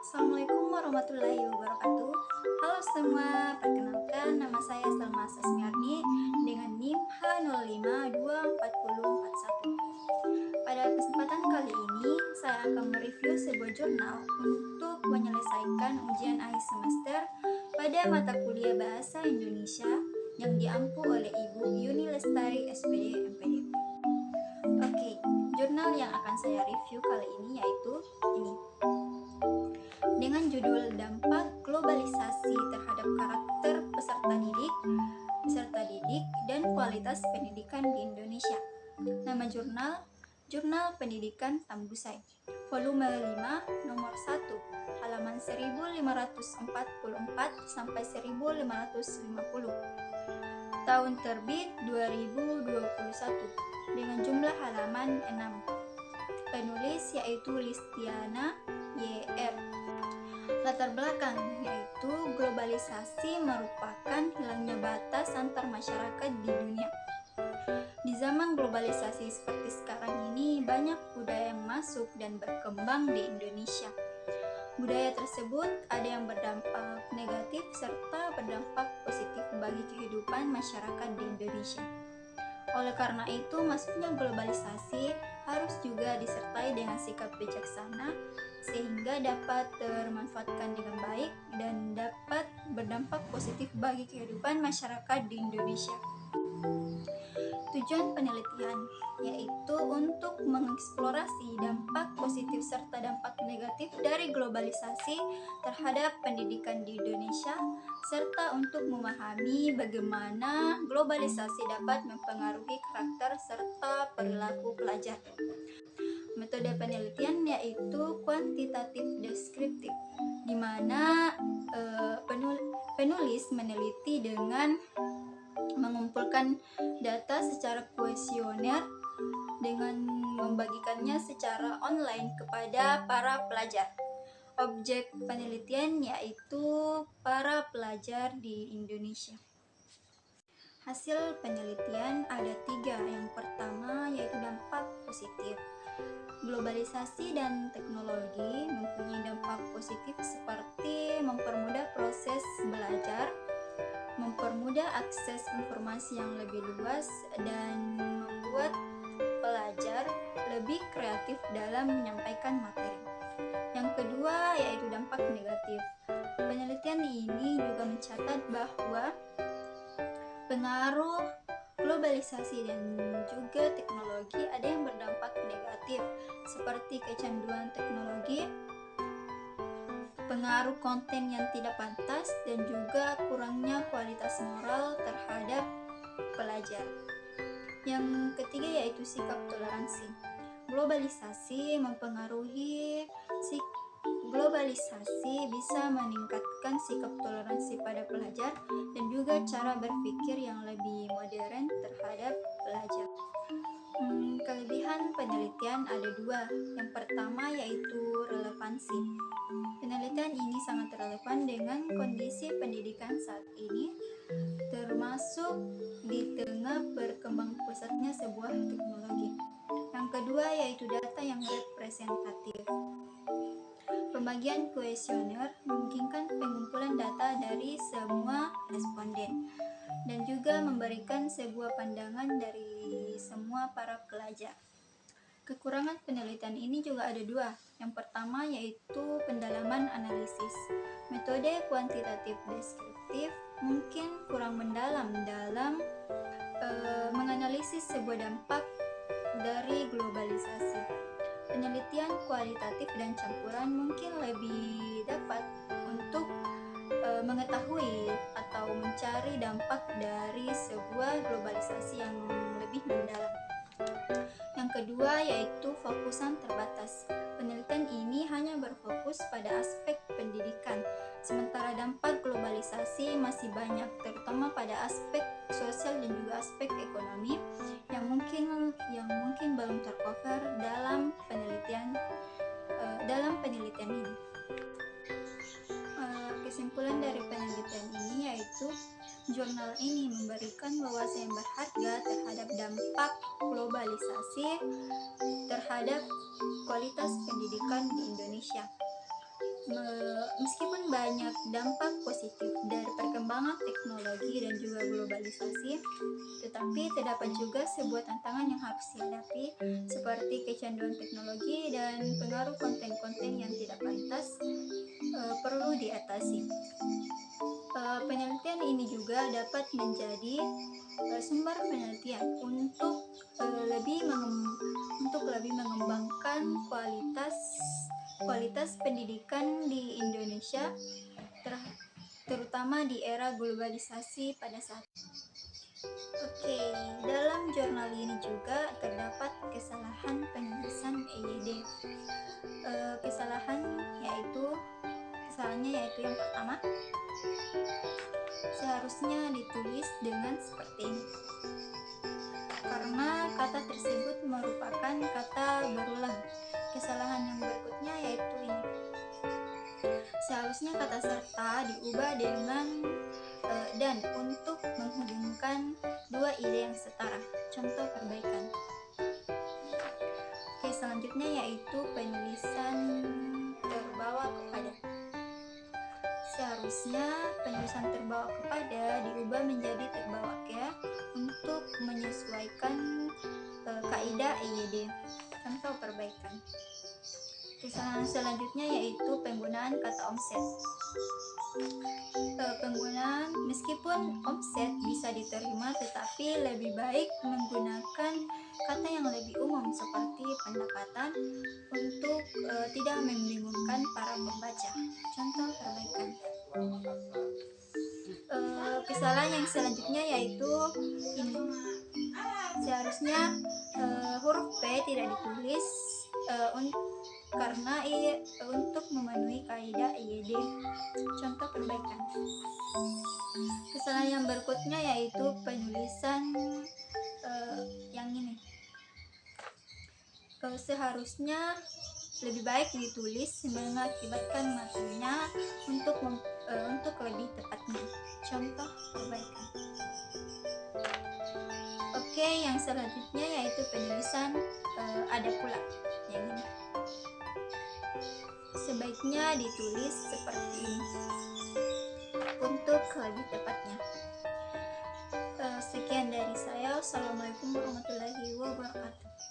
Assalamualaikum warahmatullahi wabarakatuh. Halo semua, perkenalkan nama saya Salma Sasmiarni dengan NIM H052441. Pada kesempatan kali ini, saya akan mereview sebuah jurnal untuk menyelesaikan ujian akhir semester pada mata kuliah Bahasa Indonesia yang diampu oleh Ibu Yuni Lestari SPD MPD. Oke, jurnal yang akan saya review kali ini yaitu ini. Dengan judul Dampak Globalisasi Terhadap Karakter Peserta Didik dan Kualitas Pendidikan di Indonesia. Nama jurnal, Jurnal Pendidikan Tambusai, volume 5, nomor 1, halaman 1544 sampai 1550. Tahun terbit 2021 dengan jumlah halaman 6. Penulis yaitu Listiana YR. Latar belakang yaitu globalisasi merupakan hilangnya batas antar masyarakat di dunia. Di zaman globalisasi seperti sekarang ini, banyak budaya yang masuk dan berkembang di Indonesia. Budaya tersebut ada yang berdampak negatif serta berdampak positif bagi kehidupan masyarakat di Indonesia. Oleh karena itu, masuknya globalisasi harus juga disertai dengan sikap bijaksana sehingga dapat termanfaatkan dengan baik dan dapat berdampak positif bagi kehidupan masyarakat di Indonesia. Tujuan penelitian yaitu untuk mengeksplorasi dampak positif serta dampak negatif dari globalisasi terhadap pendidikan di Indonesia, serta untuk memahami bagaimana globalisasi dapat mempengaruhi karakter serta perilaku pelajar. Metode penelitian yaitu kuantitatif deskriptif, di mana penulis meneliti dengan mengumpulkan data secara kuesioner dengan membagikannya secara online kepada para pelajar. Objek penelitian yaitu para pelajar di Indonesia. Hasil penelitian ada 3. Yang pertama yaitu dampak positif. Globalisasi dan teknologi mempunyai dampak positif seperti mempermudah proses belajar, mempermudah akses informasi yang lebih luas, dan membuat pelajar lebih kreatif dalam menyampaikan materi. Yang kedua yaitu dampak negatif. Penelitian ini juga mencatat bahwa pengaruh globalisasi dan juga teknologi ada yang berdampak negatif seperti kecanduan teknologi, pengaruh konten yang tidak pantas, dan juga kurangnya kualitas moral terhadap pelajar. Yang ketiga yaitu sikap toleransi. Globalisasi bisa meningkatkan sikap toleransi pada pelajar dan juga cara berpikir yang lebih modern terhadap pelajar. Kelebihan penelitian ada 2. Yang pertama yaitu relevansi. Penelitian ini sangat relevan dengan kondisi pendidikan saat ini, termasuk di tengah berkembang pesatnya sebuah teknologi. Yang kedua yaitu data yang representatif. Pembagian kuesioner memungkinkan pengumpulan data dari semua responden dan juga memberikan sebuah pandangan dari semua para pelajar. Kekurangan penelitian ini juga ada 2. Yang pertama yaitu pendalaman analisis. Metode kuantitatif deskriptif mungkin kurang mendalam dalam menganalisis sebuah dampak dari globalisasi. Penelitian kualitatif dan campuran mungkin lebih dapat untuk mengetahui atau mencari dampak dari sebuah globalisasi yang lebih mendalam. Yang kedua yaitu fokusan terbatas. Penelitian ini hanya berfokus pada aspek pendidikan, sementara dampak globalisasi masih banyak, terutama pada aspek sosial dan juga aspek ekonomi yang mungkin belum tercover dalam penelitian ini. Kesimpulan dari penelitian ini yaitu jurnal ini memberikan wawasan yang berharga terhadap dampak globalisasi terhadap kualitas pendidikan di Indonesia. Meskipun banyak dampak positif dari perkembangan teknologi dan juga globalisasi, tetapi terdapat juga sebuah tantangan yang harus dihadapi, seperti kecanduan teknologi dan pengaruh konten-konten yang tidak pantas perlu diatasi. Penelitian ini juga dapat menjadi sumber penelitian untuk lebih mengembangkan kualitas pendidikan di Indonesia, terutama di era globalisasi pada saat ini. Oke, dalam jurnal ini juga terdapat kesalahan penulisan EYD. Kesalahannya yaitu yang pertama, seharusnya ditulis dengan seperti ini, karena kata tersebut merupakan kata berulang. Kesalahan yang berikutnya yaitu ini, seharusnya kata serta diubah dengan dan untuk menghubungkan dua ide yang setara. Contoh perbaikan. Oke, selanjutnya yaitu penulisan terbawa kepada. Seharusnya penulisan terbawa kepada diubah menjadi terbawa ke untuk menyesuaikan kaidah EYD. Contoh perbaikan. Kesalahan selanjutnya yaitu penggunaan kata omset. Meskipun omset bisa diterima, tetapi lebih baik menggunakan kata yang lebih umum seperti pendapatan untuk tidak membingungkan para pembaca. Contoh perbaikan. Kesalahan yang selanjutnya yaitu ini, seharusnya huruf P tidak ditulis karena untuk memenuhi kaidah EYD. Contoh perbaikan. Kesalahan yang berikutnya yaitu penulisan yang ini, seharusnya lebih baik ditulis mengakibatkan materinya untuk lebih tepatnya. Contoh perbaikan. Oke, yang selanjutnya yaitu penulisan ada pula yang ini, sebaiknya ditulis seperti ini untuk lebih tepatnya. Sekian dari saya. Wassalamualaikum warahmatullahi wabarakatuh.